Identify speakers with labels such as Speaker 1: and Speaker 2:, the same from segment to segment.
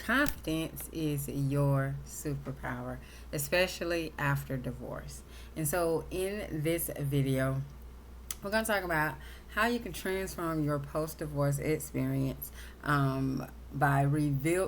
Speaker 1: confidence is your superpower, especially after divorce. And so, in this video, we're going to talk about how you can transform your post-divorce experience by rebuilding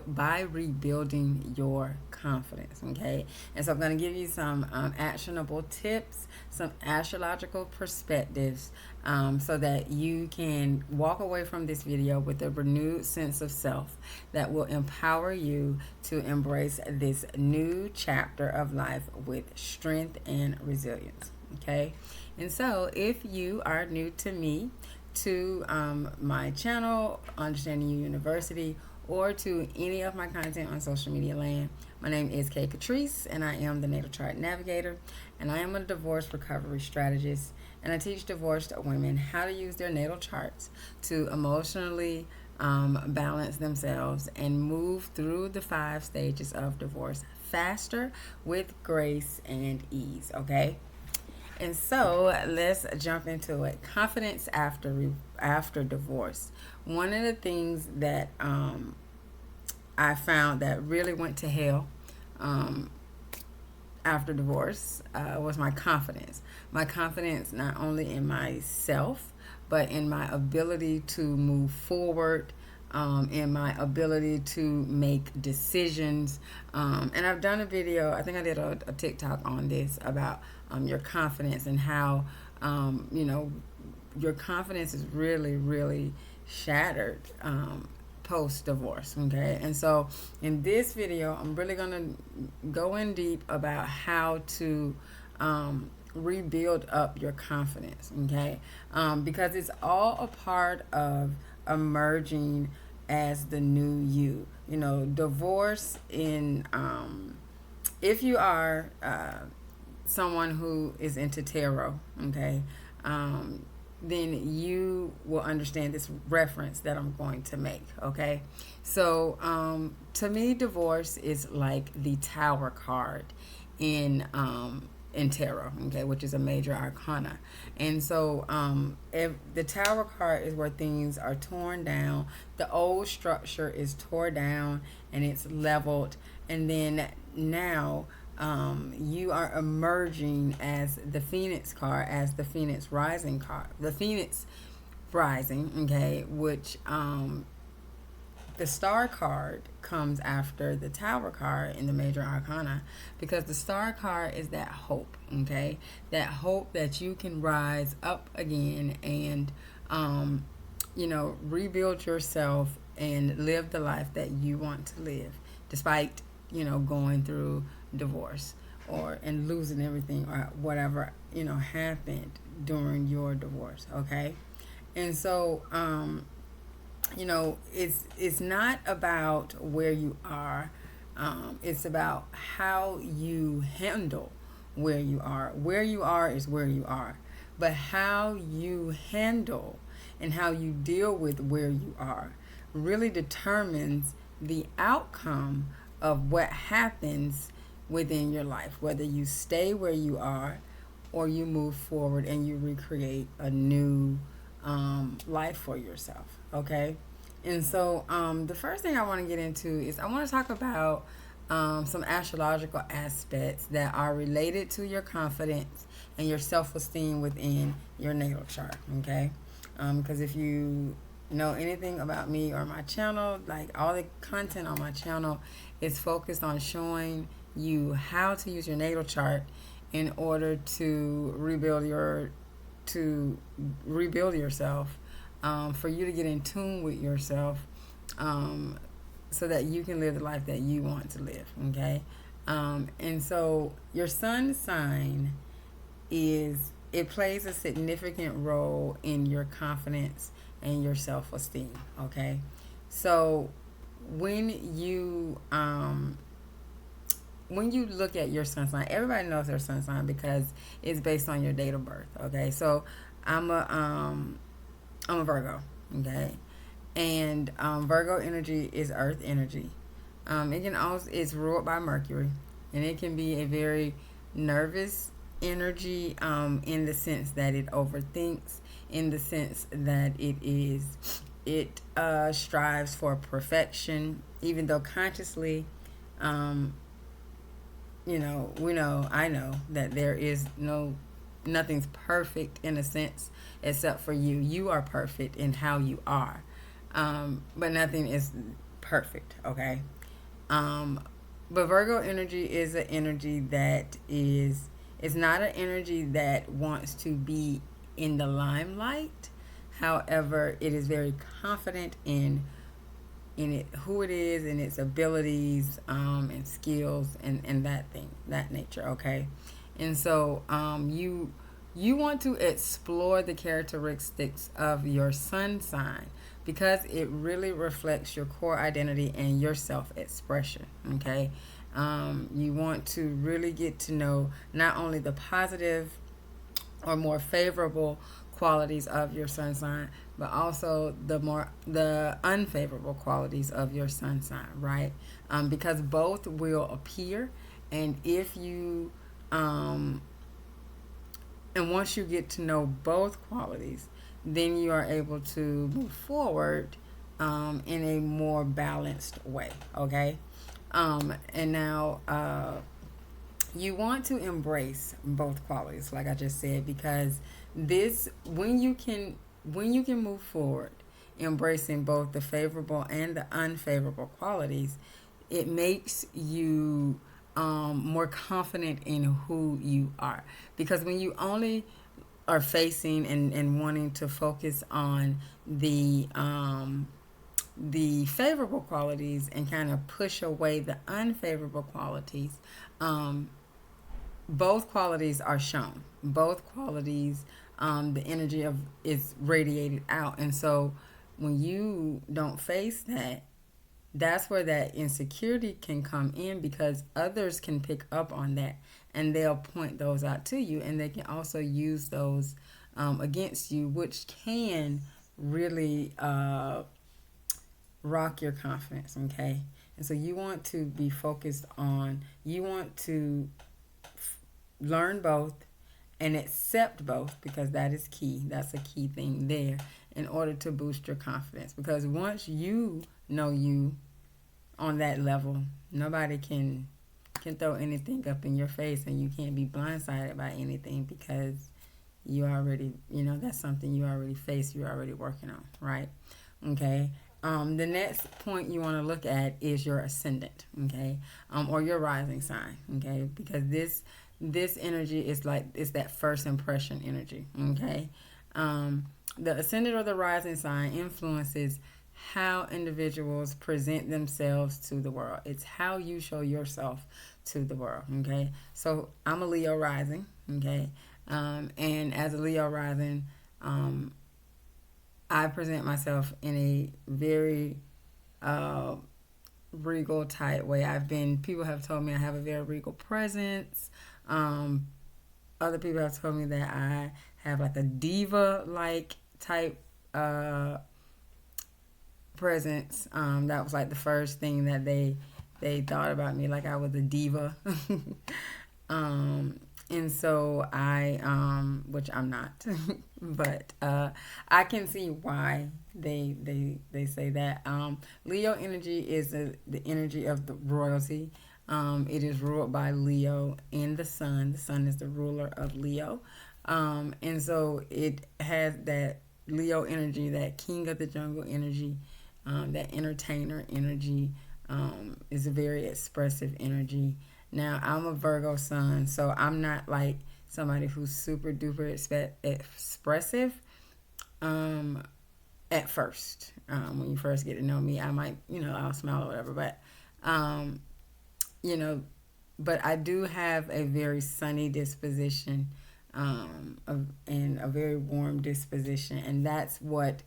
Speaker 1: your confidence. Okay, and so I'm going to give you some actionable tips, some astrological perspectives, so that you can walk away from this video with a renewed sense of self that will empower you to embrace this new chapter of life with strength and resilience. Okay, and so if you are new to me, to my channel, Understanding You University, or to any of my content on social media land, my name is Katrice, and I am the Natal Chart Navigator, and I am a divorce recovery strategist, and I teach divorced women how to use their natal charts to emotionally balance themselves and move through the 5 stages of divorce faster with grace and ease. Okay, and so let's jump into it. Confidence after divorce. One of the things that I found that really went to hell after divorce was my confidence. My confidence not only in myself, but in my ability to move forward, in my ability to make decisions. And I've done a video, I think I did a TikTok on this about your confidence and how, your confidence is really, really shattered post-divorce. Okay, and so in this video, I'm really going to go in deep about how to rebuild up your confidence. Okay, because it's all a part of emerging as the new you. Divorce in if you are someone who is into tarot, okay, then you will understand this reference that I'm going to make. Okay, so to me, divorce is like the Tower card in tarot, okay, which is a major arcana. And so if the Tower card is where things are torn down, the old structure is torn down and it's leveled, and then now you are emerging as the Phoenix card, as the Phoenix Rising card, the Phoenix Rising, okay, which the Star card comes after the Tower card in the major arcana, because the Star card is that hope, okay, that hope that you can rise up again and rebuild yourself and live the life that you want to live, despite going through divorce and losing everything or whatever happened during your divorce. Okay, and so it's not about where you are, it's about how you handle where you are. Where you are is where you are, but how you handle and how you deal with where you are really determines the outcome of what happens within your life, whether you stay where you are or you move forward and you recreate a new life for yourself. Okay, and so the first thing I want to get into is I want to talk about some astrological aspects that are related to your confidence and your self-esteem within your natal chart. Okay, because if you know anything about me or my channel, like all the content on my channel is focused on showing you how to use your natal chart in order to rebuild yourself, for you to get in tune with yourself, so that you can live the life that you want to live. Okay, and so your sun sign plays a significant role in your confidence and your self-esteem. Okay, so when you look at your sun sign, everybody knows their sun sign because it's based on your date of birth. Okay, so I'm a Virgo. Okay, and Virgo energy is earth energy. It's ruled by Mercury, and it can be a very nervous energy, in the sense that it overthinks, in the sense that it strives for perfection, even though consciously, um, I know that there is nothing's perfect in a sense except for you. You are perfect in how you are, but nothing is perfect. Okay, um, but Virgo energy is an energy that is. It's not an energy that wants to be in the limelight. However, it is very confident in it, who it is, and its abilities, and skills, and that nature. Okay, and so you want to explore the characteristics of your sun sign because it really reflects your core identity and your self-expression. Okay, you want to really get to know not only the positive or more favorable qualities of your sun sign, but also the unfavorable qualities of your sun sign, right? Because both will appear, and if you and once you get to know both qualities, then you are able to move forward in a more balanced way. Okay, and now. You want to embrace both qualities like I just said, because this when you can move forward embracing both the favorable and the unfavorable qualities, it makes you more confident in who you are, because when you only are facing and wanting to focus on the favorable qualities and kind of push away the unfavorable qualities, um, both qualities are shown. Both qualities, the energy of is radiated out, and so when you don't face that, that's where that insecurity can come in, because others can pick up on that and they'll point those out to you, and they can also use those against you, which can really rock your confidence. Okay, and so you want to be focused on, you want to learn both and accept both, because that is key. That's a key thing there in order to boost your confidence, because once you know you on that level, nobody can throw anything up in your face, and you can't be blindsided by anything, because you already, that's something you already faced, you're already working on, right? Okay. The next point you want to look at is your ascendant, okay, or your rising sign, okay, because this energy is like, it's that first impression energy, okay. The ascendant or the rising sign influences how individuals present themselves to the world. It's how you show yourself to the world, okay. So I'm a Leo rising, okay, and as a Leo rising, I present myself in a very regal type way. People have told me I have a very regal presence. Other people have told me that I have like a diva like type presence. That was like the first thing that they thought about me, like I was a diva. And so which I'm not, but I can see why they say that. Leo energy is the energy of the royalty. It is ruled by Leo and the sun. The sun is the ruler of Leo, and so it has that Leo energy, that king of the jungle energy, that entertainer energy. Is a very expressive energy. Now, I'm a Virgo sun, so I'm not like somebody who's super duper expressive at first. When you first get to know me, I might, I'll smile or whatever, but, you know, but I do have a very sunny disposition and a very warm disposition, and that's what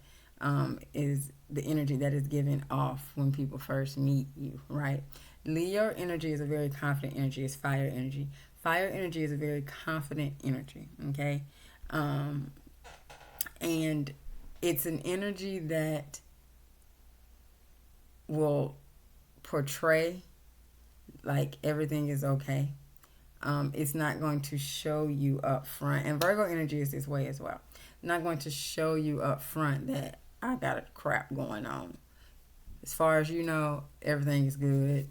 Speaker 1: is the energy that is given off when people first meet you, right? Leo energy is a very confident energy. It's fire energy. Fire energy is a very confident energy, okay? And it's an energy that will portray like everything is okay. It's not going to show you up front. And Virgo energy is this way as well. Not going to show you up front that I got a crap going on. As far as you know, everything is good.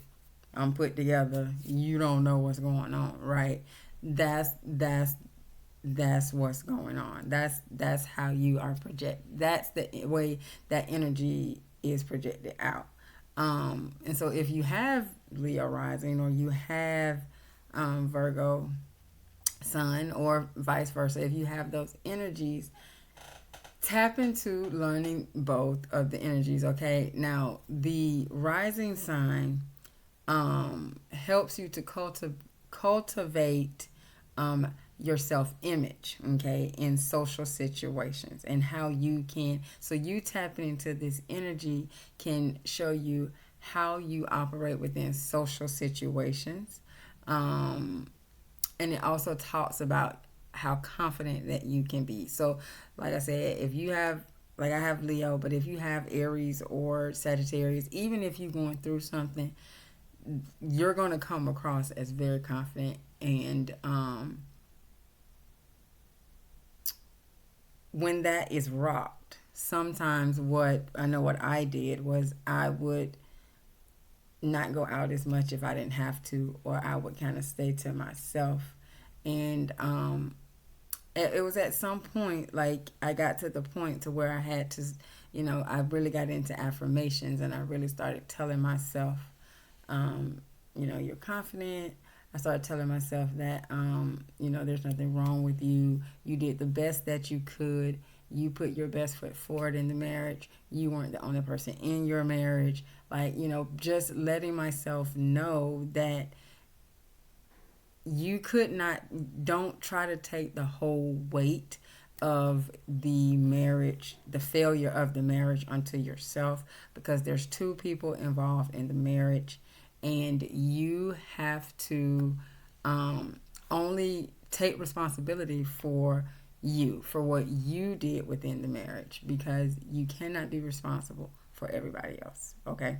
Speaker 1: I'm put together. You don't know what's going on, right? That's what's going on. That's how you are projected. That's the way that energy is projected out. And so if you have Leo rising, or you have Virgo sun, or vice versa, if you have those energies, tap into learning both of the energies. Okay, now the rising sign helps you to cultivate your self image, okay, in social situations, and how you can, so you tapping into this energy can show you how you operate within social situations. Um, and it also talks about how confident that you can be. So, like I said, if you have, like I have Leo, but if you have Aries or Sagittarius, even if you're going through something, you're going to come across as very confident. And when that is rocked, sometimes what I know what I did was I would not go out as much if I didn't have to, or I would kind of stay to myself. And it was at some point, like I got to the point to where I had to, I really got into affirmations, and I really started telling myself, you're confident. I started telling myself that, there's nothing wrong with you. You did the best that you could. You put your best foot forward in the marriage. You weren't the only person in your marriage. Like, just letting myself know that you could not, don't try to take the whole weight of the marriage, the failure of the marriage, onto yourself, because there's two people involved in the marriage, and you have to only take responsibility for you, for what you did within the marriage, because you cannot be responsible for everybody else. Okay.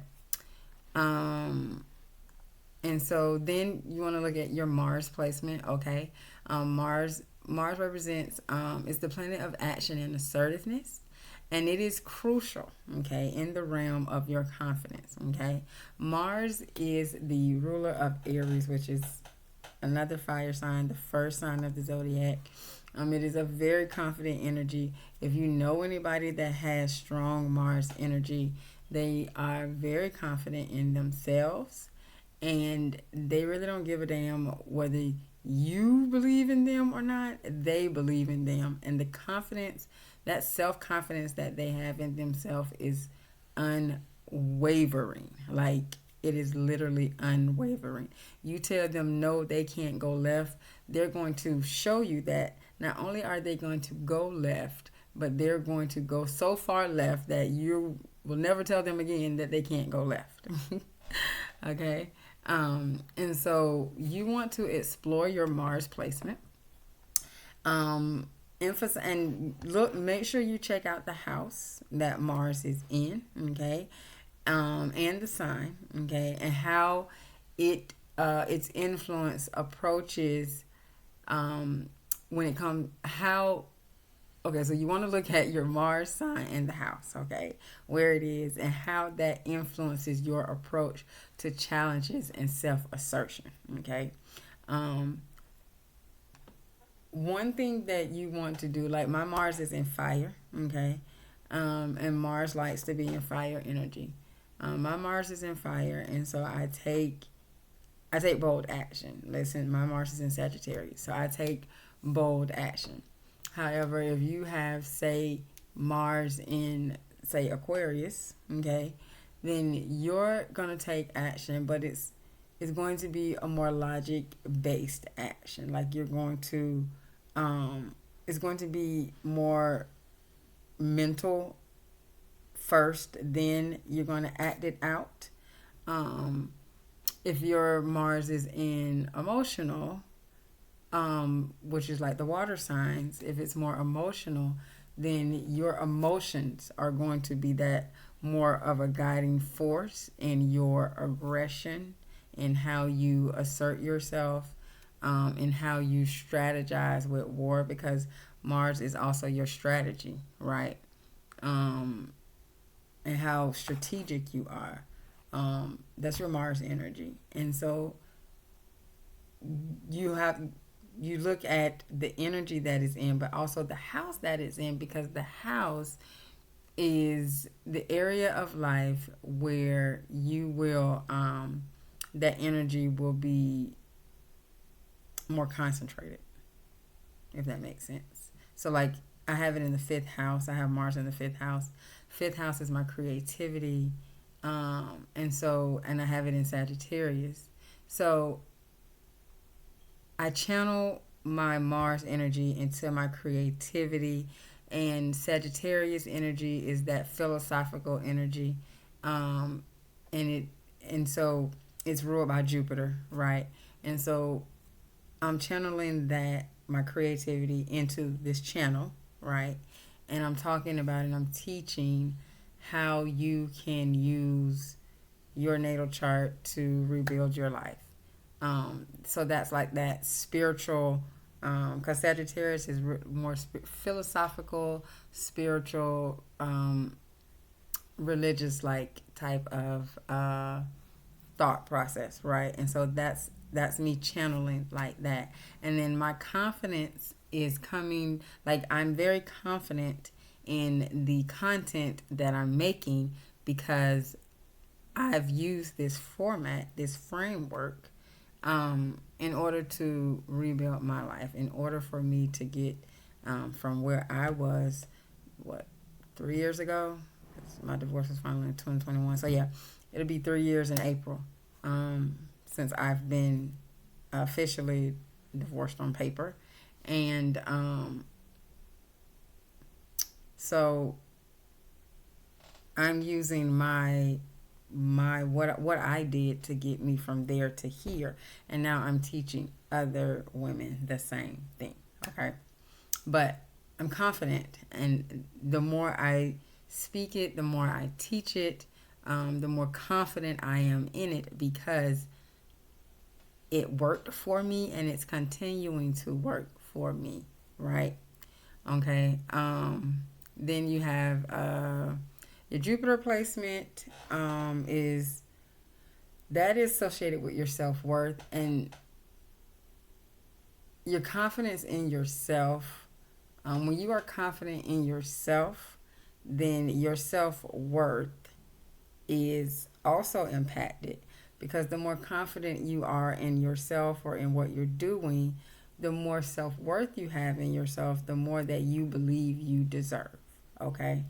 Speaker 1: And so then you want to look at your Mars placement. Okay. Mars represents, it's the planet of action and assertiveness, and it is crucial, okay, in the realm of your confidence. Okay. Mars is the ruler of Aries, which is another fire sign, the first sign of the zodiac. It is a very confident energy. If you know anybody that has strong Mars energy, they are very confident in themselves, and they really don't give a damn whether you believe in them or not. They believe in them, and the confidence, that self-confidence that they have in themselves, is unwavering. Like, it is literally unwavering. You tell them no, they can't go left, they're going to show you that not only are they going to go left, but they're going to go so far left that you will never tell them again that they can't go left. Okay. And so you want to explore your Mars placement. Emphasize and look, make sure you check out the house that Mars is in, okay, and the sign, okay, and how its influence approaches, when it comes, how, okay, so you want to look at your Mars sign and the house, okay, where it is, and how that influences your approach to challenges and self-assertion, okay. One thing that you want to do, like my Mars is in fire, okay, and Mars likes to be in fire energy. My Mars is in fire, and so I take bold action. Listen, my Mars is in Sagittarius, so I take bold action. However, if you have, say, Mars in, say, Aquarius, okay, then you're gonna take action, but it's going to be a more logic based action. Like, you're going to, it's going to be more mental first, then you're going to act it out. If your Mars is in emotional, which is like the water signs, if it's more emotional, then your emotions are going to be that more of a guiding force in your aggression, in how you assert yourself, in how you strategize with war, because Mars is also your strategy, right? and how strategic you are. That's your Mars energy. And so you have you look at the energy that is in, but also the house that is in, because the house is the area of life where you will that energy will be more concentrated, if that makes sense. So like I have it in the fifth house. I have Mars in the fifth house. Fifth house is my creativity. And I have it in Sagittarius. So I channel my Mars energy into my creativity, and Sagittarius energy is that philosophical energy. Um, and so it's ruled by Jupiter, right? And so I'm channeling that, my creativity, into this channel, right? And I'm talking about it, I'm teaching how you can use your natal chart to rebuild your life. So that's like that spiritual, because Sagittarius is more philosophical, spiritual, religious like type of thought process, right? And so that's me channeling like that. And then my confidence is coming, like I'm very confident in the content that I'm making, because I've used this format, this framework, in order to rebuild my life, in order for me to get from where I was, 3 years ago? My divorce was finally in 2021. So yeah, it'll be 3 years in April since I've been officially divorced on paper. And so I'm using my what I did to get me from there to here, and now I'm teaching other women the same thing. Okay, but I'm confident, and the more I speak it, the more I teach it, the more confident I am in it, because it worked for me and it's continuing to work for me, right? Okay. Then you have your Jupiter placement, is associated with your self-worth and your confidence in yourself. When you are confident in yourself, then your self-worth is also impacted, because the more confident you are in yourself or in what you're doing, the more self-worth you have in yourself, the more that you believe you deserve. Okay.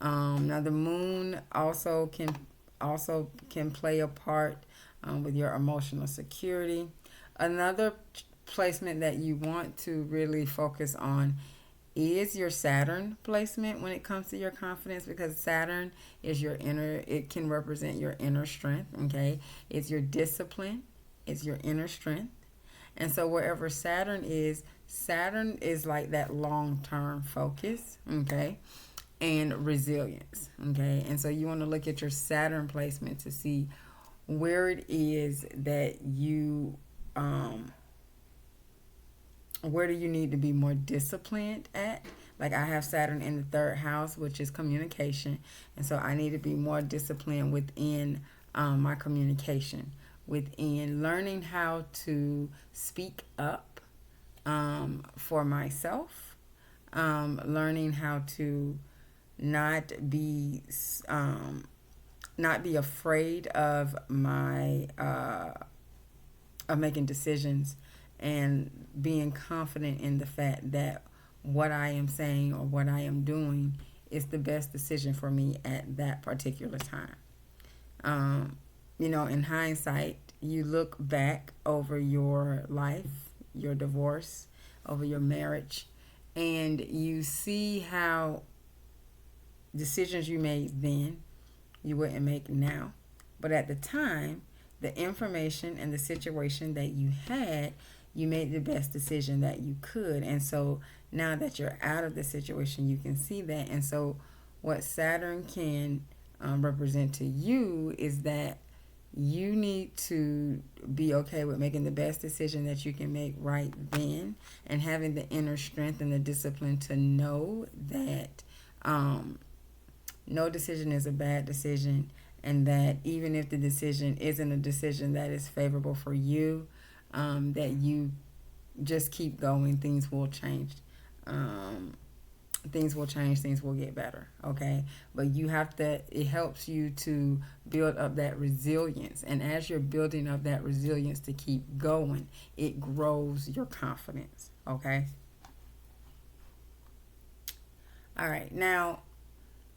Speaker 1: Now the moon also can play a part with your emotional security. Another placement that you want to really focus on is your Saturn placement when it comes to your confidence, because Saturn is your inner, it can represent your inner strength, okay? It's your discipline, it's your inner strength. And so wherever Saturn is like that long-term focus, okay? And resilience, okay? And so you want to look at your Saturn placement to see where it is that you where do you need to be more disciplined at. Like I have Saturn in the third house, which is communication, and so I need to be more disciplined within my communication, within learning how to speak up for myself, learning how to not be afraid of my of making decisions, and being confident in the fact that what I am saying or what I am doing is the best decision for me at that particular time. In hindsight, you look back over your life, your divorce, over your marriage, and you see how decisions you made then you wouldn't make now. But at the time, the information and the situation that you had, you made the best decision that you could. And so now that you're out of the situation, you can see that. And so what Saturn can represent to you is that you need to be okay with making the best decision that you can make right then, and having the inner strength and the discipline to know that no decision is a bad decision, and that even if the decision isn't a decision that is favorable for you, that you just keep going. Things will change. Um, things will change. Things will get better. Okay, but you have to. It helps you to build up that resilience, and as you're building up that resilience to keep going, it grows your confidence. Okay. All right. Now,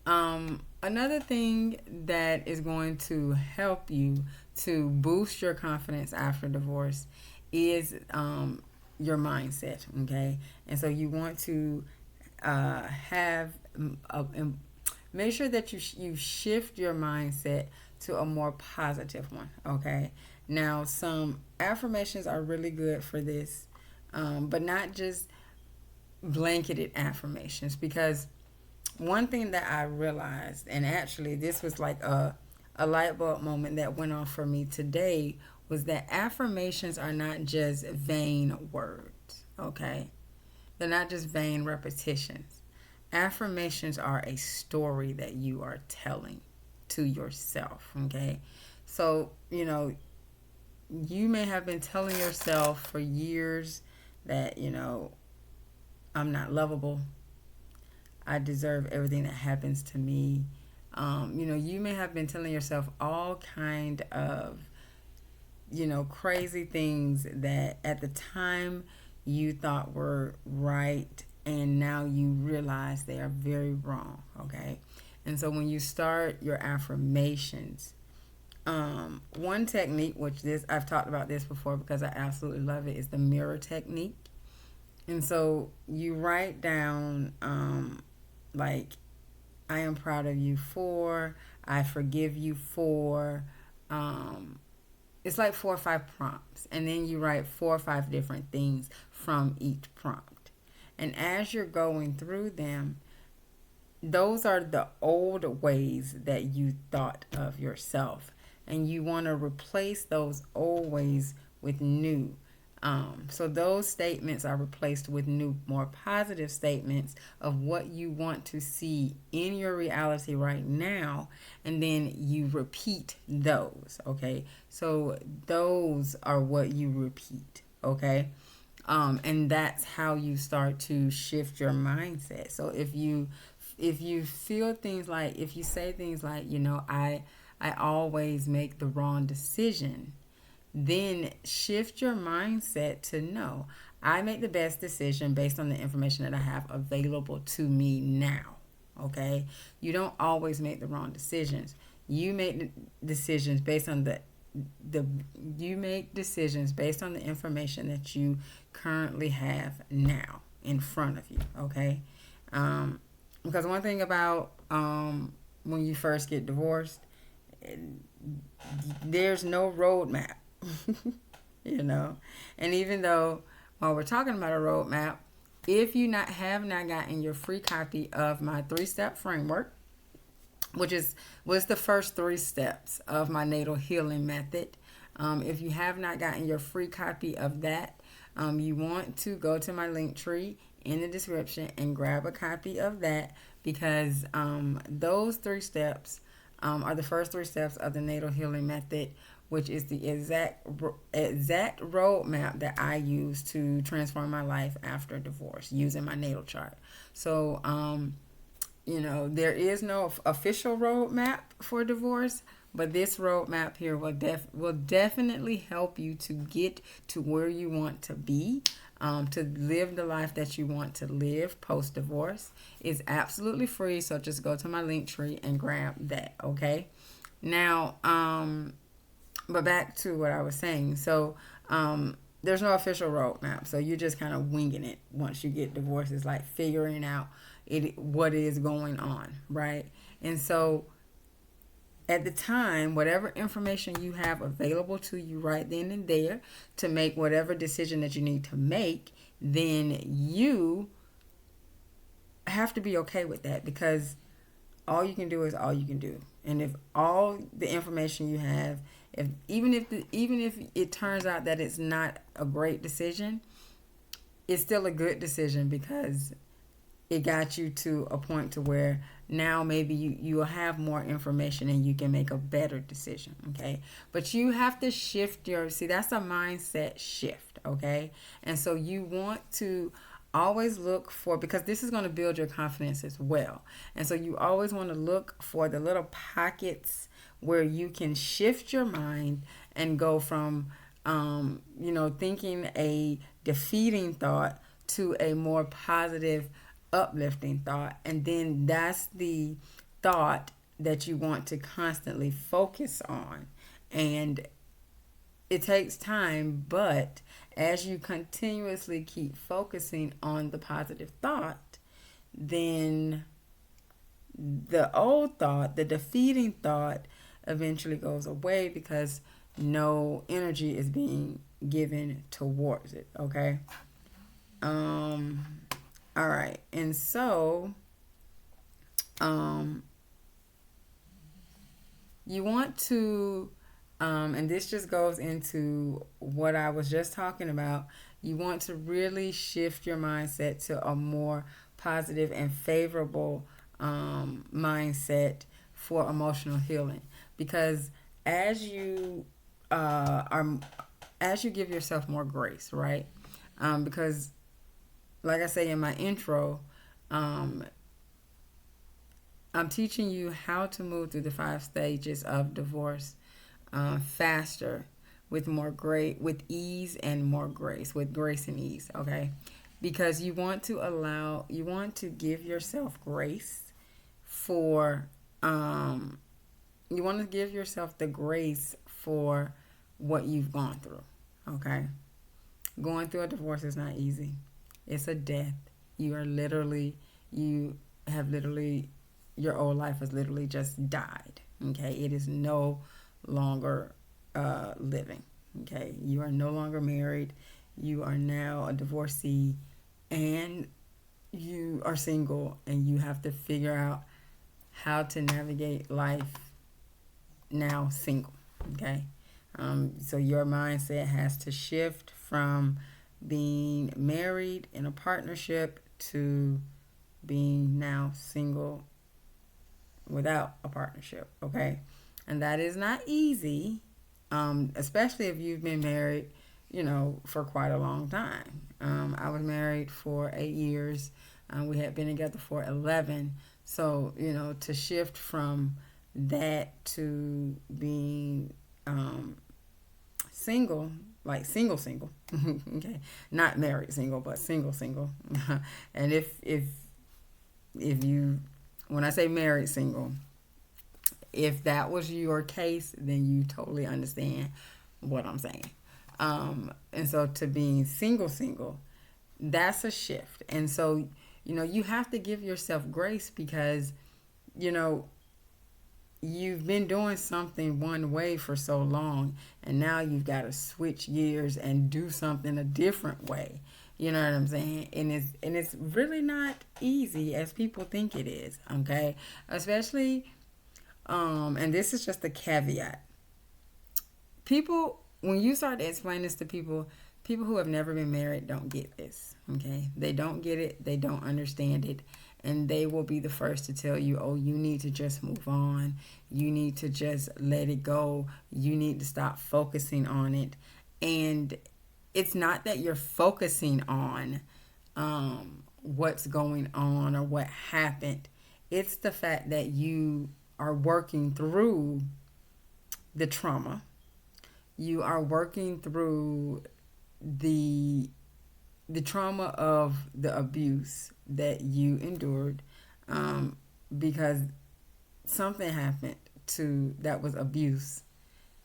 Speaker 1: another thing that is going to help you to boost your confidence after divorce is your mindset. Okay, and so you want to have make sure that you shift your mindset to a more positive one. Okay, now some affirmations are really good for this, but not just blanketed affirmations, because one thing that I realized, and actually this was like a light bulb moment that went off for me today, was that affirmations are not just vain words. Okay, they're not just vain repetitions. Affirmations are a story that you are telling to yourself. Okay, so you may have been telling yourself for years that I'm not lovable. I deserve everything that happens to me. You may have been telling yourself all kind of crazy things that at the time you thought were right, and now you realize they are very wrong. Okay, and so when you start your affirmations, one technique, which this I've talked about this before because I absolutely love it, is the mirror technique. And so you write down like, I am proud of you for, I forgive you for. It's like 4 or 5 prompts, and then you write 4 or 5 different things from each prompt. And as you're going through them, those are the old ways that you thought of yourself, and you want to replace those old ways with new. So those statements are replaced with new, more positive statements of what you want to see in your reality right now, and then you repeat those. Okay, so those are what you repeat. Okay, and that's how you start to shift your mindset. So if you feel things like, if you say things like, I always make the wrong decision, then shift your mindset to, no, I make the best decision based on the information that I have available to me now. Okay, you don't always make the wrong decisions. You make decisions based on the you make decisions based on the information that you currently have now in front of you. Okay, because one thing about when you first get divorced, there's no roadmap. And even though while we're talking about a roadmap, if you have not gotten your free copy of my 3-step framework, which was the first 3 steps of my natal healing method, if you have not gotten your free copy of that, you want to go to my link tree in the description and grab a copy of that, because those 3 steps are the first 3 steps of the natal healing method, which is the exact roadmap that I use to transform my life after divorce using my natal chart. So, there is no official roadmap for divorce, but this roadmap here will definitely help you to get to where you want to be, to live the life that you want to live post-divorce. It's absolutely free, so just go to my link tree and grab that, okay? Now, but back to what I was saying. So, there's no official roadmap, so you're just kind of winging it once you get divorced. It's like figuring out what is going on, right? And so at the time, whatever information you have available to you right then and there to make whatever decision that you need to make, then you have to be okay with that, because all you can do is all you can do. And if all the information you have, even if it turns out that it's not a great decision, it's still a good decision, because it got you to a point to where now maybe you will have more information and you can make a better decision. Okay, but you have to shift your, see, that's a mindset shift. Okay, and so you want to always look for, because this is going to build your confidence as well, and so you always want to look for the little pockets where you can shift your mind and go from thinking a defeating thought to a more positive, uplifting thought. And then that's the thought that you want to constantly focus on. And it takes time, but as you continuously keep focusing on the positive thought, then the old thought, the defeating thought, eventually goes away because no energy is being given towards it. Okay. All right. And so you want to and this just goes into what I was just talking about. You want to really shift your mindset to a more positive and favorable mindset for emotional healing, because as you as you give yourself more grace, right? Because like I say in my intro, I'm teaching you how to move through the 5 stages of divorce faster, with with ease and more grace, with grace and ease. Okay, because you want to give yourself grace for you want to give yourself the grace for what you've gone through. Okay, going through a divorce is not easy. It's a death. You have literally, your old life has literally just died. Okay, it is no longer living. Okay, you are no longer married. You are now a divorcee, and you are single, and you have to figure out how to navigate life now single. Okay, so your mindset has to shift from being married in a partnership to being now single without a partnership. Okay, and that is not easy, especially if you've been married, for quite a long time. I was married for 8 years. We had been together for 11. So, to shift from that to being single, like single, okay, not married single, but single. And if you, when I say married single, if that was your case, then you totally understand what I'm saying. And so to being single, that's a shift. And so, you have to give yourself grace, because, you've been doing something one way for so long, and now you've got to switch gears and do something a different way. You know what I'm saying? And it's really not easy as people think it is. Okay, especially. And this is just a caveat. People, when you start to explain this to people who have never been married don't get this. Okay, they don't get it. They don't understand it. And they will be the first to tell you, oh, you need to just move on. You need to just let it go. You need to stop focusing on it. And it's not that you're focusing on what's going on or what happened. It's the fact that you are working through the trauma. You are working through the trauma of the abuse that you endured, because something happened that was abuse,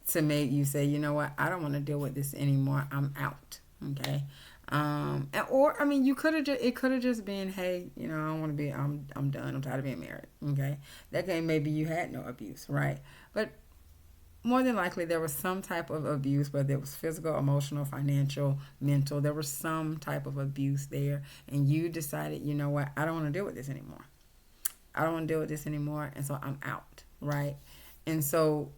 Speaker 1: to make you say, you know what, I don't want to deal with this anymore. I'm out. Okay. Or I mean, it could have just been, hey, I don't want to be. I'm done. I'm tired of being married. Okay. That came, maybe you had no abuse, right? But more than likely there was some type of abuse, whether it was physical, emotional, financial, mental. There was some type of abuse there, and you decided, you know what, I don't want to deal with this anymore. And so I'm out, right? And so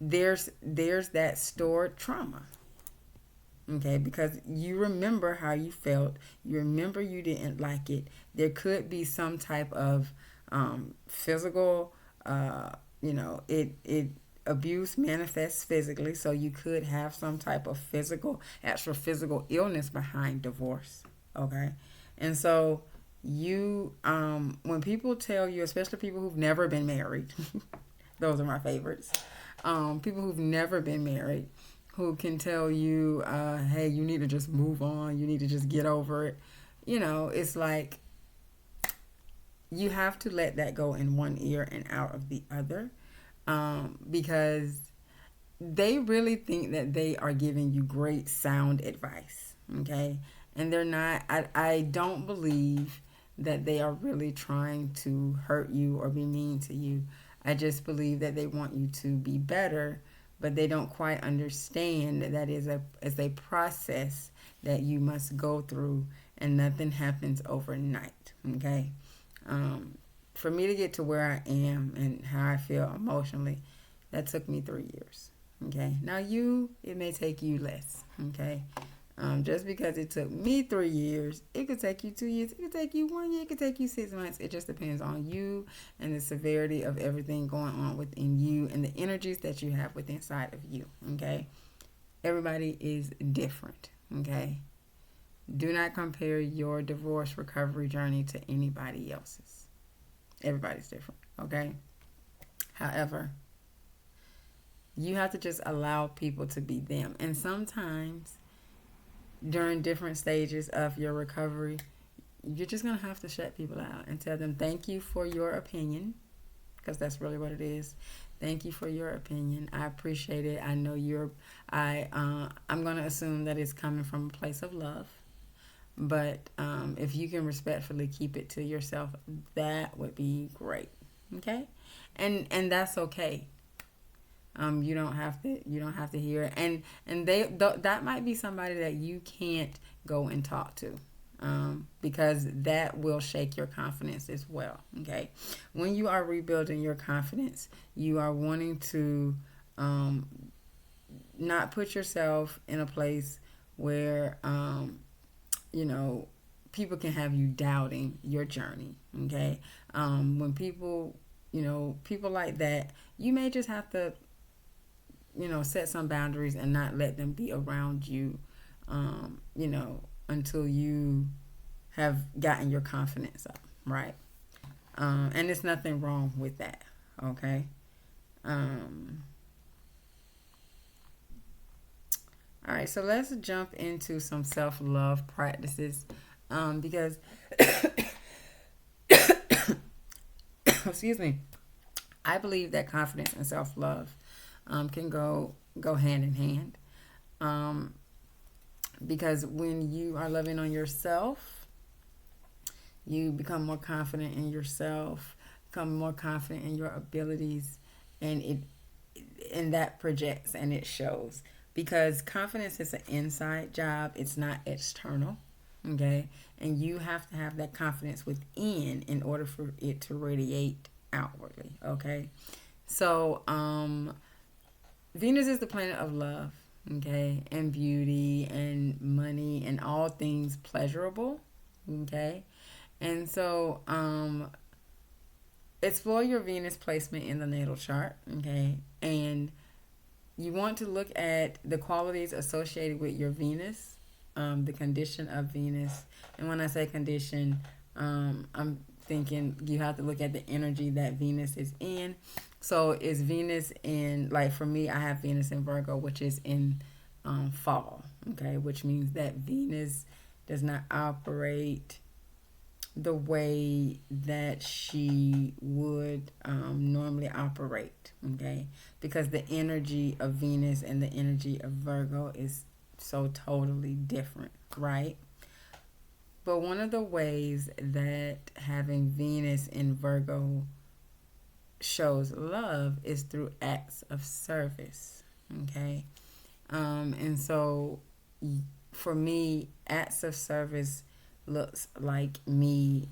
Speaker 1: there's that stored trauma. Okay, because you remember how you felt, you remember you didn't like it. There could be some type of physical, you know, it abuse manifests physically, so you could have some type of actual physical illness behind divorce. Okay, and so when people tell you, especially people who've never been married, those are my favorites. People who've never been married, who can tell you, hey, you need to just move on, you need to just get over it. You know, it's like you have to let that go in one ear and out of the other, because they really think that they are giving you great sound advice. Okay, and they're not. I don't believe that they are really trying to hurt you or be mean to you. I just believe that they want you to be better, but they don't quite understand that is a process that you must go through, and nothing happens overnight. Okay, for me to get to where I am and how I feel emotionally, that took me 3 years. Okay, now it may take you less. Okay, just because it took me 3 years, it could take you 2 years, it could take you 1 year, it could take you 6 months. It just depends on you and the severity of everything going on within you and the energies that you have within inside of you. Okay, everybody is different. Okay, do not compare your divorce recovery journey to anybody else's. Everybody's different. Okay, however, you have to just allow people to be them, and sometimes during different stages of your recovery, you're just going to have to shut people out and tell them thank you for your opinion, because that's really what it is. Thank you for your opinion. I appreciate it. I know I'm going to assume that it's coming from a place of love. But if you can respectfully keep it to yourself, that would be great. Okay? And that's okay. You don't have to hear it. And that might be somebody that you can't go and talk to, because that will shake your confidence as well. Okay, when you are rebuilding your confidence, you are wanting to not put yourself in a place where people can have you doubting your journey. Okay, when people like that, you may just have to set some boundaries and not let them be around you, until you have gotten your confidence up, right? And there's nothing wrong with that, okay? All right, so let's jump into some self-love practices, because, excuse me, I believe that confidence and self-love can go hand in hand, because when you are loving on yourself, you become more confident in yourself, become more confident in your abilities, and that projects and it shows, because confidence is an inside job, it's not external. Okay, and you have to have that confidence within in order for it to radiate outwardly. Okay, so Venus is the planet of love, okay, and beauty and money and all things pleasurable, okay? And so explore your Venus placement in the natal chart, okay? And you want to look at the qualities associated with your Venus, the condition of Venus. And when I say condition, I'm thinking you have to look at the energy that Venus is in. So is Venus in, like for me, I have Venus in Virgo, which is in fall, okay? Which means that Venus does not operate the way that she would normally operate, okay? Because the energy of Venus and the energy of Virgo is so totally different, right? But one of the ways that having Venus in Virgo shows love is through acts of service, okay? And so for me, acts of service looks like me,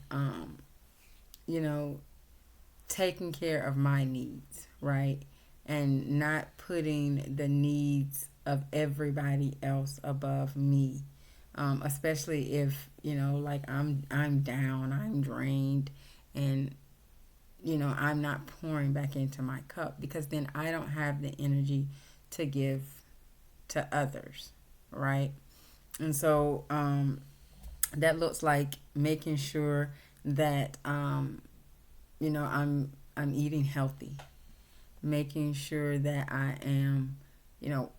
Speaker 1: taking care of my needs, right? And not putting the needs of everybody else above me. Especially if, like I'm down, I'm drained, and I'm not pouring back into my cup, because then I don't have the energy to give to others, right? And so that looks like making sure that I'm eating healthy, making sure that I am, you know,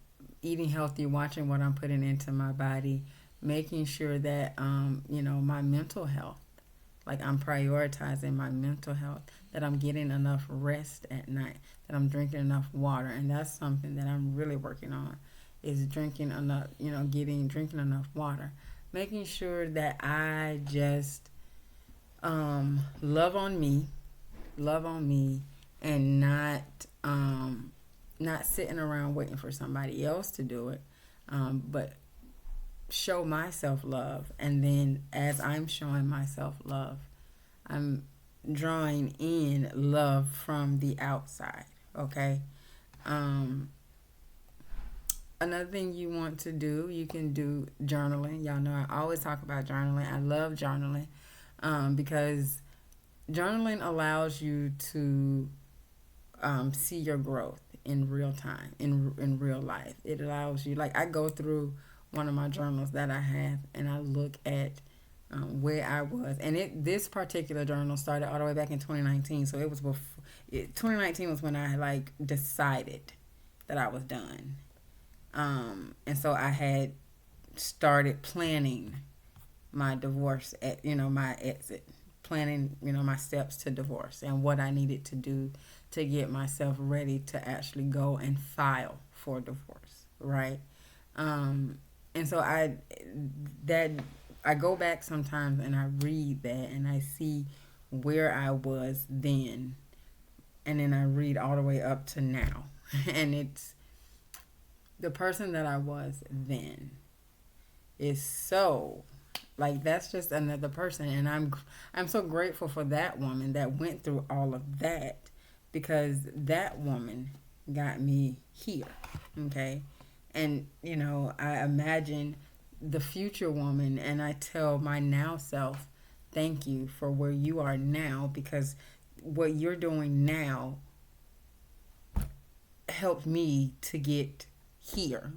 Speaker 1: eating healthy, watching what I'm putting into my body, making sure that my mental health, like I'm prioritizing my mental health, that I'm getting enough rest at night, that I'm drinking enough water. And that's something that I'm really working on, is drinking enough, drinking enough water. Making sure that I just love on me, and not sitting around waiting for somebody else to do it, but show myself love. And then as I'm showing myself love, I'm drawing in love from the outside. Okay. Another thing you want to do, you can do journaling. Y'all know I always talk about journaling. I love journaling, because journaling allows you to see your growth in real time, in real life. It allows you, like, I go through one of my journals that I have, and I look at where I was. And this particular journal started all the way back in 2019. So it was before 2019 was when I like decided that I was done. And so I had started planning my divorce, my exit, planning, my steps to divorce and what I needed to do to get myself ready to actually go and file for divorce, right? And so I go back sometimes and I read that and I see where I was then, and then I read all the way up to now. And it's the person that I was then is so, like, that's just another person. And I'm so grateful for that woman that went through all of that, because that woman got me here. Okay. And I imagine the future woman, and I tell my now self, thank you for where you are now, because what you're doing now helped me to get here,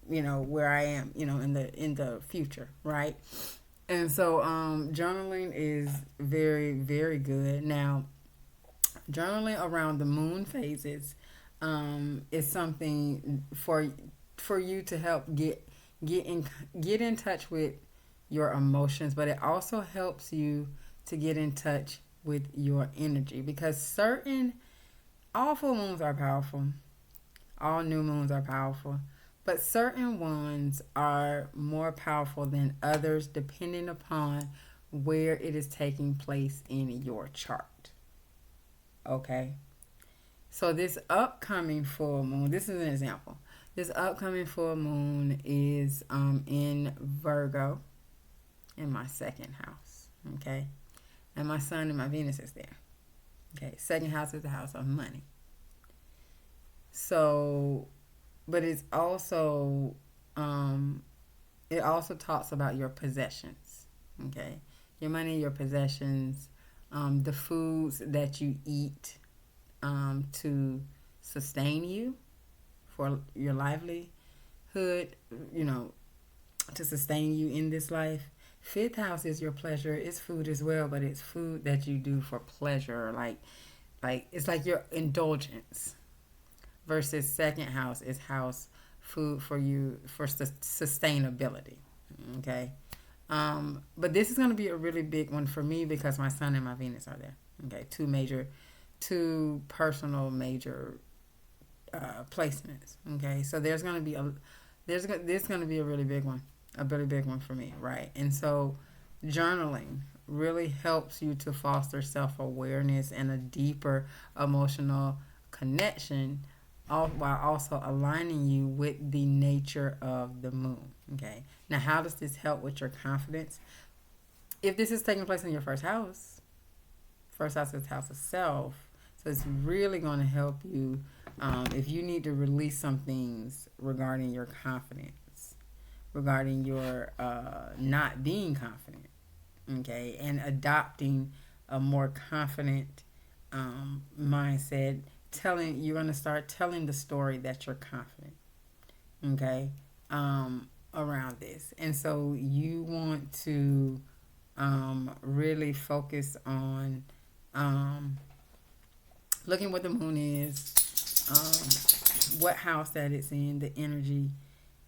Speaker 1: where I am, in the future, right? And so journaling is very, very good. Now, journaling around the moon phases is something for you to help get in touch with your emotions, but it also helps you to get in touch with your energy, because all full moons are powerful, all new moons are powerful, but certain ones are more powerful than others depending upon where it is taking place in your chart. Okay? So this upcoming full moon, this is an example. This upcoming full moon is in Virgo, in my second house. Okay? And my sun and my Venus is there. Okay? Second house is the house of money. So, but it's also, it also talks about your possessions. Okay? Your money, your possessions, the foods that you eat to sustain you for your livelihood, to sustain you in this life. Fifth house is your pleasure. It's food as well, but it's food that you do for pleasure, like it's like your indulgence. Versus second house is house food for you for sustainability. Okay, but this is going to be a really big one for me because my sun and my Venus are there. Okay, two personal major placements. Okay, so there's going to be there's going to be a really big one for me, right? And so journaling really helps you to foster self-awareness and a deeper emotional connection, while also aligning you with the nature of the moon. Okay, now how does this help with your confidence? If this is taking place in your first house is house of self. So it's really going to help you if you need to release some things regarding your confidence, regarding your not being confident, okay, and adopting a more confident mindset. You're going to start telling the story that you're confident, okay, around this. And so you want to really focus on looking what the moon is, what house that it's in, the energy,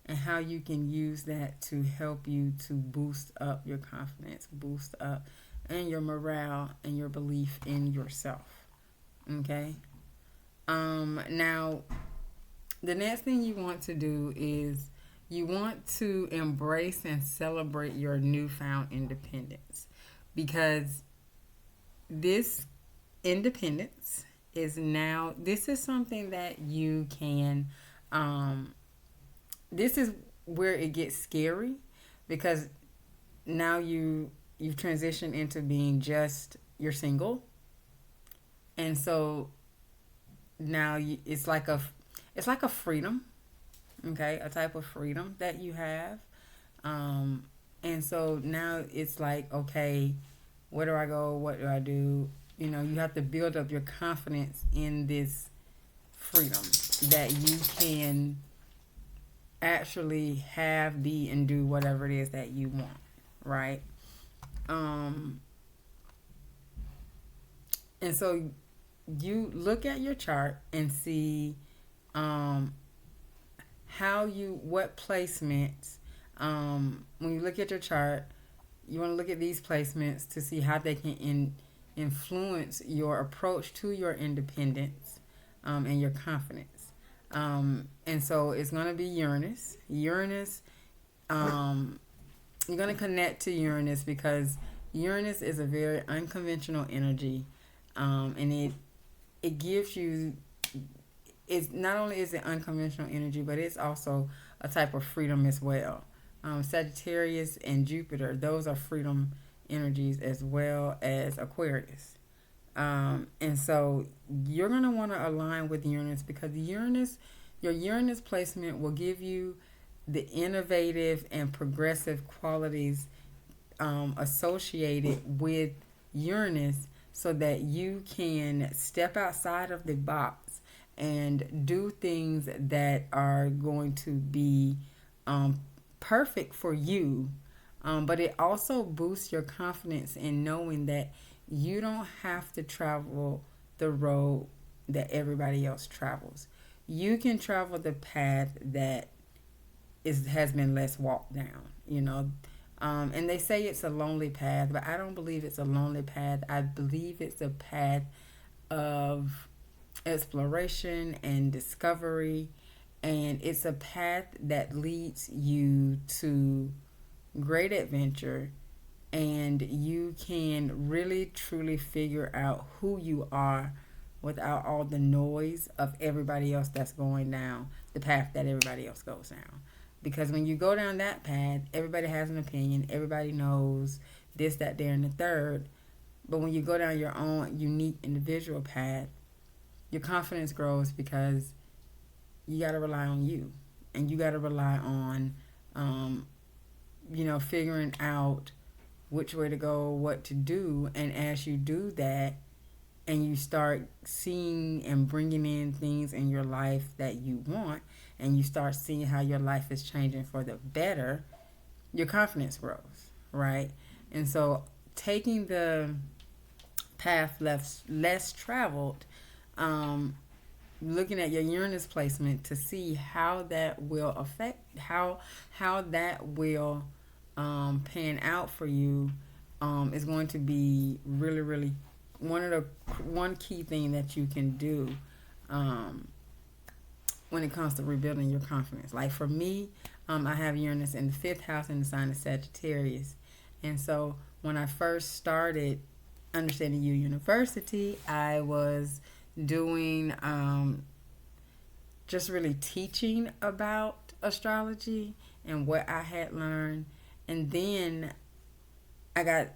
Speaker 1: and how you can use that to help you to boost up your confidence, boost up and your morale and your belief in yourself. Okay. Now, the next thing you want to do is you want to embrace and celebrate your newfound independence, because this independence this is something that you can this is where it gets scary, because now you've transitioned into being you're single, and so now it's like a freedom, okay, a type of freedom that you have, and so now it's like, okay, where do I go, what do I do? You have to build up your confidence in this freedom that you can actually have, be, and do whatever it is that you want, right? And so you look at your chart and see what placements, when you look at your chart, you want to look at these placements to see how they can influence your approach to your independence and your confidence. And so it's going to be Uranus. You're going to connect to Uranus because Uranus is a very unconventional energy, and it gives you. It's not only is it unconventional energy, but it's also a type of freedom as well. Sagittarius and Jupiter, those are freedom energies, as well as Aquarius. And so you're going to want to align with Uranus, because your Uranus placement will give you the innovative and progressive qualities associated with Uranus, so that you can step outside of the box and do things that are going to be perfect for you. But it also boosts your confidence in knowing that you don't have to travel the road that everybody else travels. You can travel the path that has been less walked down, and they say it's a lonely path, but I don't believe it's a lonely path. I believe it's a path of exploration and discovery, and it's a path that leads you to great adventure, and you can really truly figure out who you are without all the noise of everybody else that's going down the path that everybody else goes down. Because when you go down that path, everybody has an opinion, everybody knows this, that, there, and the third. But when you go down your own unique individual path, your confidence grows, because you got to rely on you, and you got to rely on figuring out which way to go, what to do. And as you do that, and you start seeing and bringing in things in your life that you want, and you start seeing how your life is changing for the better, your confidence grows, right? And so taking the path less traveled, looking at your Uranus placement to see how that will affect, how that will pan out for you, is going to be really, really one key thing that you can do when it comes to rebuilding your confidence. Like for me, I have Uranus in the 5th house in the sign of Sagittarius, and so when I first started Understanding You University, I was doing just really teaching about astrology and what I had learned, and then I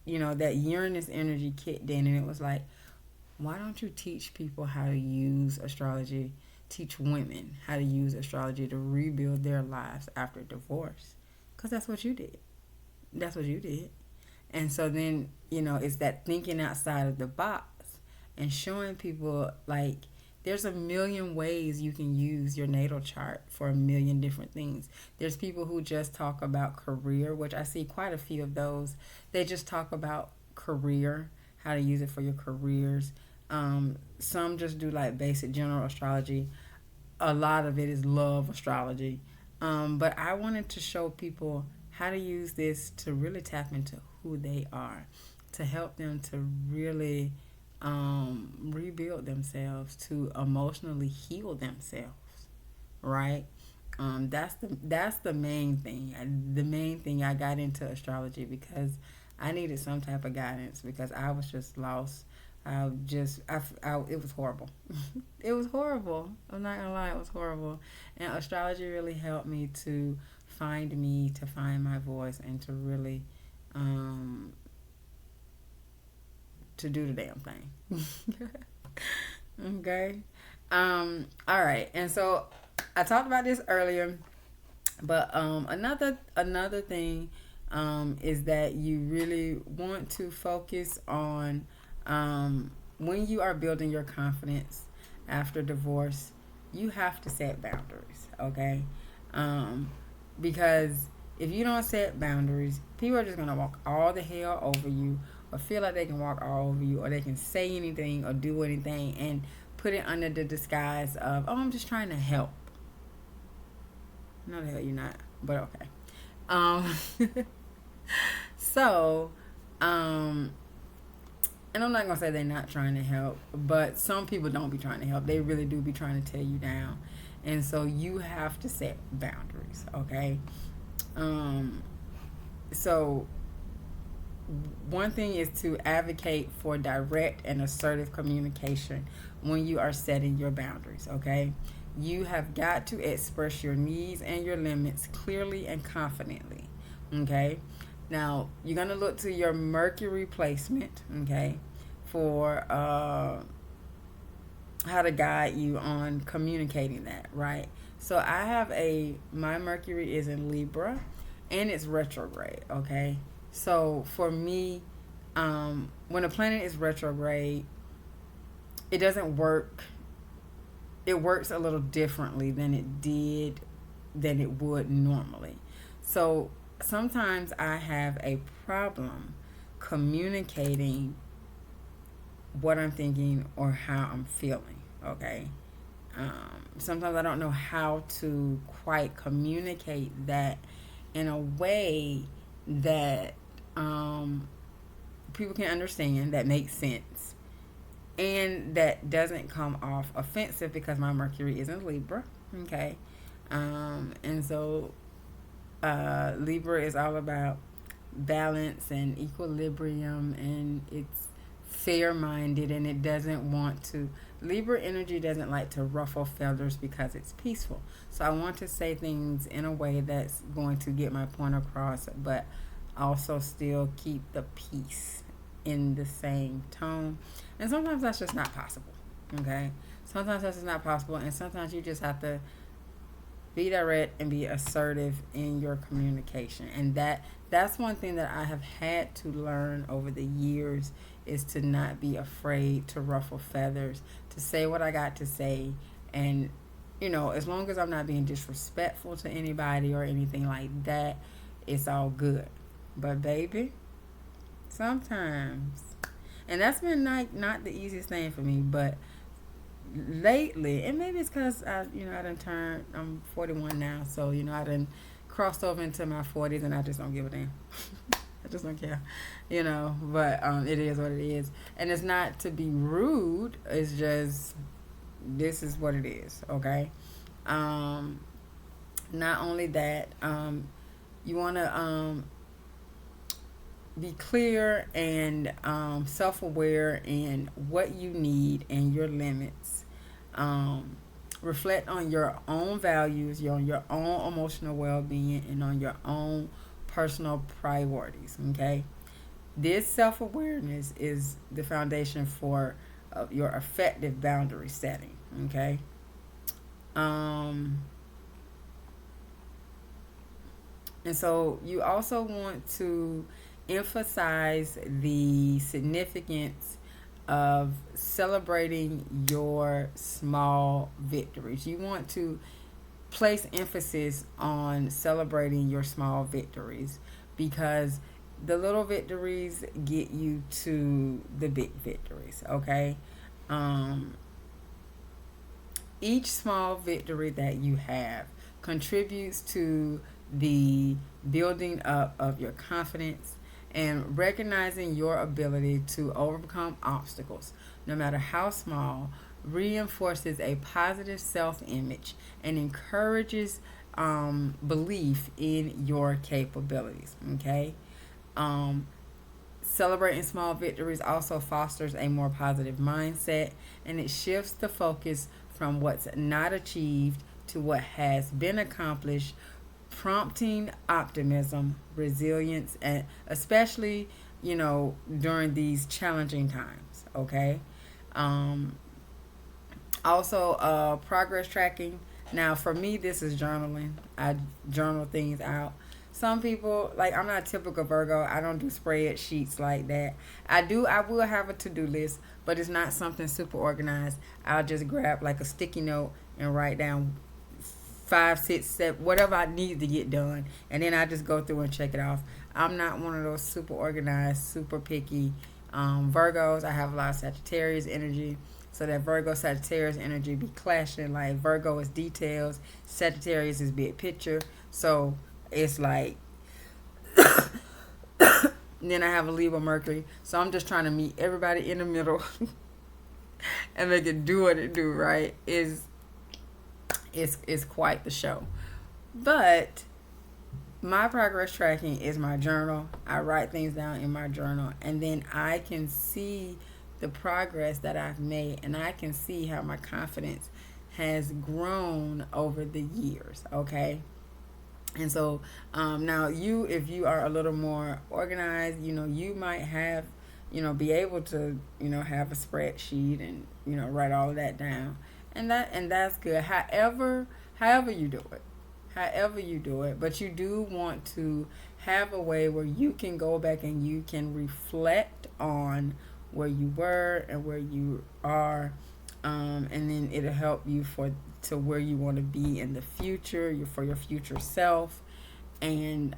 Speaker 1: that Uranus energy kicked in, and it was like, why don't you teach people how to use astrology, teach women how to use astrology to rebuild their lives after divorce? Because that's what you did. That's what you did. And so then, it's that thinking outside of the box and showing people, like, there's a million ways you can use your natal chart for a million different things. There's people who just talk about career, which I see quite a few of those. They just talk about career, how to use it for your careers. Some just do like basic general astrology. A lot of it is love astrology. But I wanted to show people how to use this to really tap into who they are, to help them to really rebuild themselves, to emotionally heal themselves, right? That's the main thing. The main thing I got into astrology because I needed some type of guidance because I was just lost. It was horrible. It was horrible. I'm not gonna lie, it was horrible. And astrology really helped me to find me, to find my voice, and to really to do the damn thing. Okay. All right. And so I talked about this earlier, but another thing is that you really want to focus on when you are building your confidence after divorce. You have to set boundaries. Okay. Because if you don't set boundaries, people are just gonna walk all the hell over you, or feel like they can walk all over you, or they can say anything or do anything and put it under the disguise of, oh, I'm just trying to help. No, the hell you're not, but okay. So, and I'm not gonna say they're not trying to help, but some people don't be trying to help. They really do be trying to tear you down, and so you have to set boundaries. Okay. So one thing is to advocate for direct and assertive communication when you are setting your boundaries. Okay. You have got to express your needs and your limits clearly and confidently. Okay. Now, you're going to look to your Mercury placement, okay, for how to guide you on communicating that, right? So I have my Mercury is in Libra, and it's retrograde, okay? So for me, when a planet is retrograde, it doesn't work. It works a little differently than it would normally. So sometimes I have a problem communicating what I'm thinking or how I'm feeling, okay? Sometimes I don't know how to quite communicate that in a way that people can understand, that makes sense, and that doesn't come off offensive because my Mercury is in Libra, okay? And so Libra is all about balance and equilibrium, and it's fair-minded, and it doesn't want to. Libra energy doesn't like to ruffle feathers because it's peaceful. So I want to say things in a way that's going to get my point across, but also still keep the peace in the same tone. And sometimes that's just not possible. Okay? Sometimes that's just not possible, and sometimes you just have to be direct and be assertive in your communication. And that's one thing that I have had to learn over the years, is to not be afraid to ruffle feathers, to say what I got to say. And, as long as I'm not being disrespectful to anybody or anything like that, it's all good. But baby, sometimes, and that's been not the easiest thing for me, but lately, and maybe it's because I done turned, I'm 41 now, so I done crossed over into my 40s, and I just don't give a damn. I just don't care, but it is what it is. And it's not to be rude, it's just, this is what it is, okay? Not only that, you want to be clear and self-aware in what you need and your limits. Reflect on your own values, on your own emotional well-being, and on your own personal priorities. Okay, this self-awareness is the foundation for of your effective boundary setting. Okay. Um, and so you also want to emphasize the significance of celebrating your small victories. You want to place emphasis on celebrating your small victories because the little victories get you to the big victories, okay? Um, each small victory that you have contributes to the building up of your confidence and recognizing your ability to overcome obstacles, no matter how small, reinforces a positive self image and encourages belief in your capabilities. Okay. Um, Celebrating small victories also fosters a more positive mindset and it shifts the focus from what's not achieved to what has been accomplished, prompting optimism, resilience, and especially, during these challenging times. Okay. Um, Also, progress tracking. Now, for me, this is journaling. I journal things out. Some people, like, I'm not a typical Virgo. I don't do spreadsheets like that. I will have a to do list, but it's not something super organized. I'll just grab, like, a sticky note and write down 5, 6, 7, whatever I need to get done. And then I just go through and check it off. I'm not one of those super organized, super picky Virgos. I have a lot of Sagittarius energy. So that Virgo Sagittarius energy be clashing. Like Virgo is details, Sagittarius is big picture. So it's like then I have a Libra Mercury. So I'm just trying to meet everybody in the middle and make it do what it do, right? Is quite the show. But my progress tracking is my journal. I write things down in my journal and then I can see the progress that I've made and I can see how my confidence has grown over the years. Okay. And so now if you are a little more organized, you might have, be able to, have a spreadsheet and, write all of that down. And that's good. However you do it. However you do it. But you do want to have a way where you can go back and you can reflect on where you were and where you are, and then it'll help you to where you want to be in the future, for your future self, and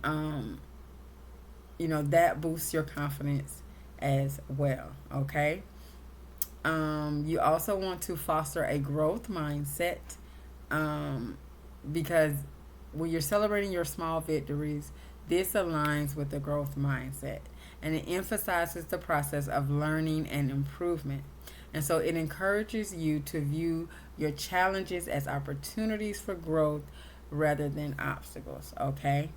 Speaker 1: that boosts your confidence as well. Okay. You also want to foster a growth mindset, because when you're celebrating your small victories, this aligns with the growth mindset and it emphasizes the process of learning and improvement. And so it encourages you to view your challenges as opportunities for growth rather than obstacles. Okay.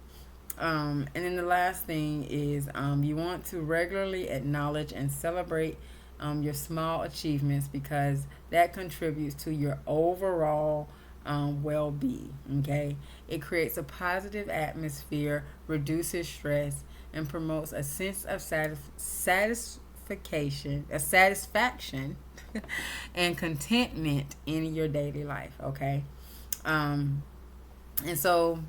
Speaker 1: And then the last thing is you want to regularly acknowledge and celebrate your small achievements because that contributes to your overall well-being. Okay, it creates a positive atmosphere, reduces stress, and promotes a sense of satisfaction and contentment in your daily life. Okay. And so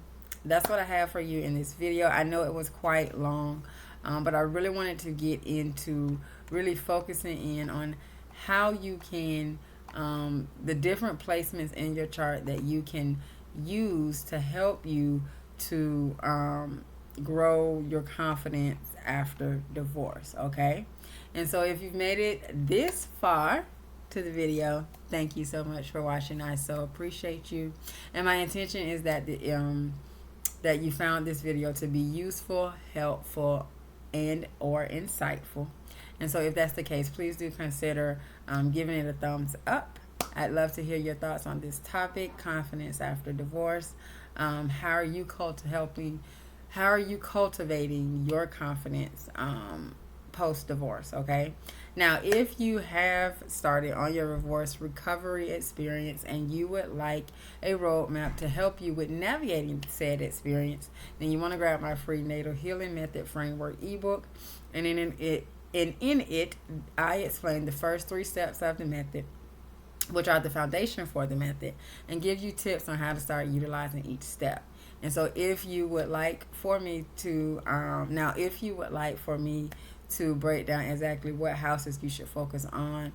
Speaker 1: that's what I have for you in this video. I know it was quite long, but I really wanted to get into really focusing in on how you can the different placements in your chart that you can use to help you to grow your confidence after divorce. Okay. And so if you've made it this far to the video, thank you so much for watching. I so appreciate you, and my intention is that that you found this video to be useful, helpful, and or insightful. And so if that's the case, please do consider giving it a thumbs up. I'd love to hear your thoughts on this topic, confidence after divorce. How are you cultivating your confidence post-divorce? Okay. Now, if you have started on your divorce recovery experience and you would like a roadmap to help you with navigating said experience, then you want to grab my free Natal Healing Method Framework ebook. And in it, And in it, I explain the first 3 steps of the method, which are the foundation for the method, and give you tips on how to start utilizing each step. And so if you would like for me to break down exactly what houses you should focus on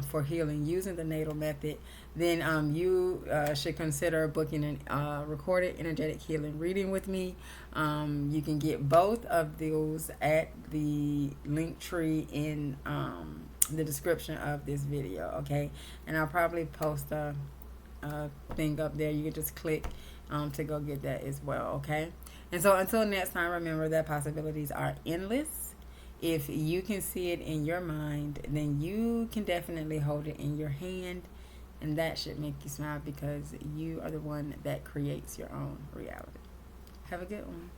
Speaker 1: for healing using the natal method, then you should consider booking a recorded energetic healing reading with me. You can get both of those at the link tree in the description of this video, okay? And I'll probably post a thing up there. You can just click to go get that as well, okay? And so until next time, remember that possibilities are endless. If you can see it in your mind, then you can definitely hold it in your hand, and that should make you smile because you are the one that creates your own reality. Have a good one.